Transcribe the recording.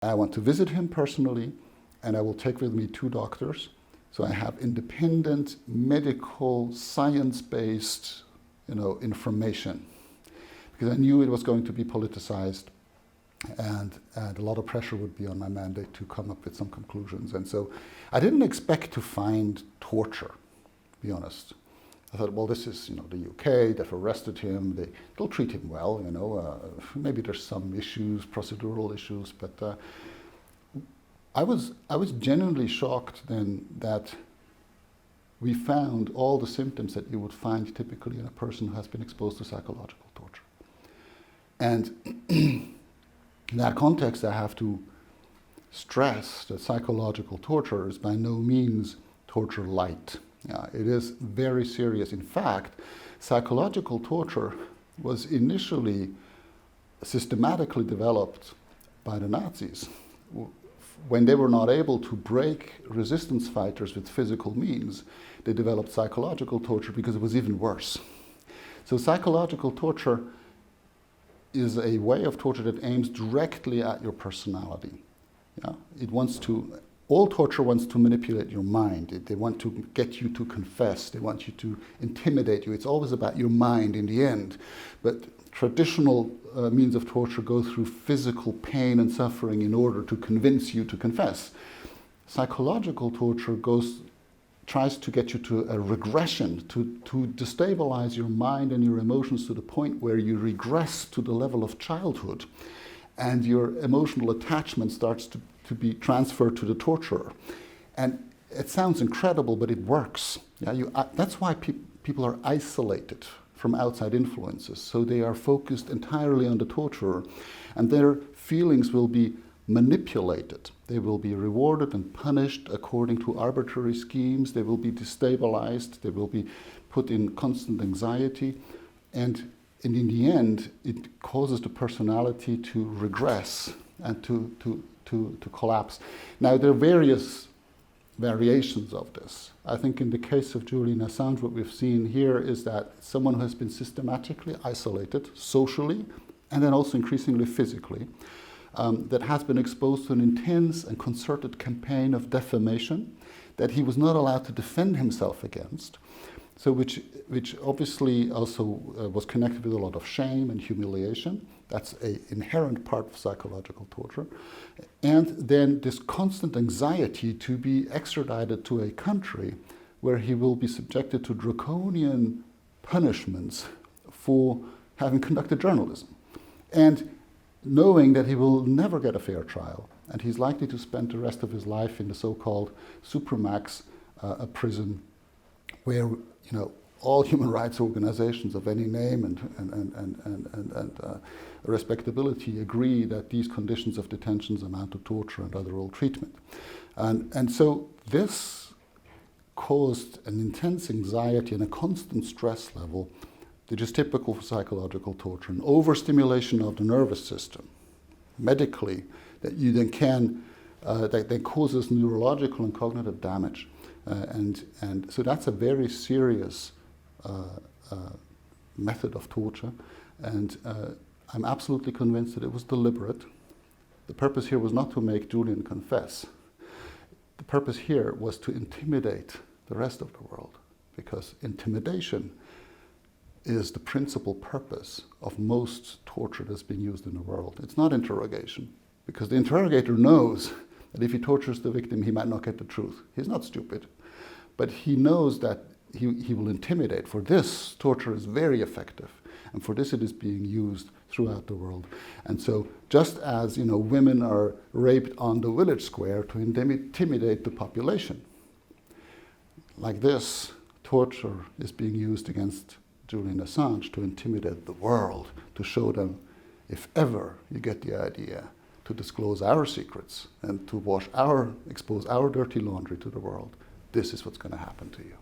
I want to visit him personally, and I will take with me 2 doctors. So I have independent, medical, science-based, information, because I knew it was going to be politicized, and a lot of pressure would be on my mandate to come up with some conclusions. And so I didn't expect to find torture, to be honest. I thought, well, this is, the UK, they've arrested him, they'll treat him well, maybe there's some issues, procedural issues, but I was genuinely shocked then that we found all the symptoms that you would find typically in a person who has been exposed to psychological torture. And in that context, I have to stress that psychological torture is by no means torture light. It is very serious. In fact, psychological torture was initially systematically developed by the Nazis. When they were not able to break resistance fighters with physical means, they developed psychological torture because it was even worse. So psychological torture is a way of torture that aims directly at your personality. All torture wants to manipulate your mind. They want to get you to confess. They want you to intimidate you. It's always about your mind in the end. But traditional means of torture go through physical pain and suffering in order to convince you to confess. Psychological torture tries to get you to a regression, to destabilize your mind and your emotions to the point where you regress to the level of childhood, and your emotional attachment starts to be transferred to the torturer. And it sounds incredible, but it works. That's why people are isolated from outside influences. So they are focused entirely on the torturer, and their feelings will be manipulated. They will be rewarded and punished according to arbitrary schemes. They will be destabilized. They will be put in constant anxiety. And in the end, it causes the personality to regress and to collapse. Now, there are various variations of this. I think in the case of Julian Assange, what we've seen here is that someone who has been systematically isolated socially and then also increasingly physically, that has been exposed to an intense and concerted campaign of defamation that he was not allowed to defend himself against, so which obviously also was connected with a lot of shame and humiliation. That's an inherent part of psychological torture. And then this constant anxiety to be extradited to a country where he will be subjected to draconian punishments for having conducted journalism. And knowing that he will never get a fair trial, and he's likely to spend the rest of his life in the so-called Supermax prison, where all human rights organizations of any name and respectability agree that these conditions of detentions amount to torture and other ill treatment. And so this caused an intense anxiety and a constant stress level that is typical for psychological torture, an overstimulation of the nervous system medically that you then that causes neurological and cognitive damage. And so that's a very serious method of torture, and I'm absolutely convinced that it was deliberate. The purpose here was not to make Julian confess. The purpose here was to intimidate the rest of the world, because intimidation is the principal purpose of most torture that's being used in the world. It's not interrogation, because the interrogator knows that if he tortures the victim, he might not get the truth. He's not stupid, but he knows that he will intimidate. For this, torture is very effective, and for this it is being used throughout the world. And so just as women are raped on the village square to intimidate the population, like this, torture is being used against Julian Assange to intimidate the world, to show them, if ever you get the idea to disclose our secrets and to expose our dirty laundry to the world, this is what's going to happen to you.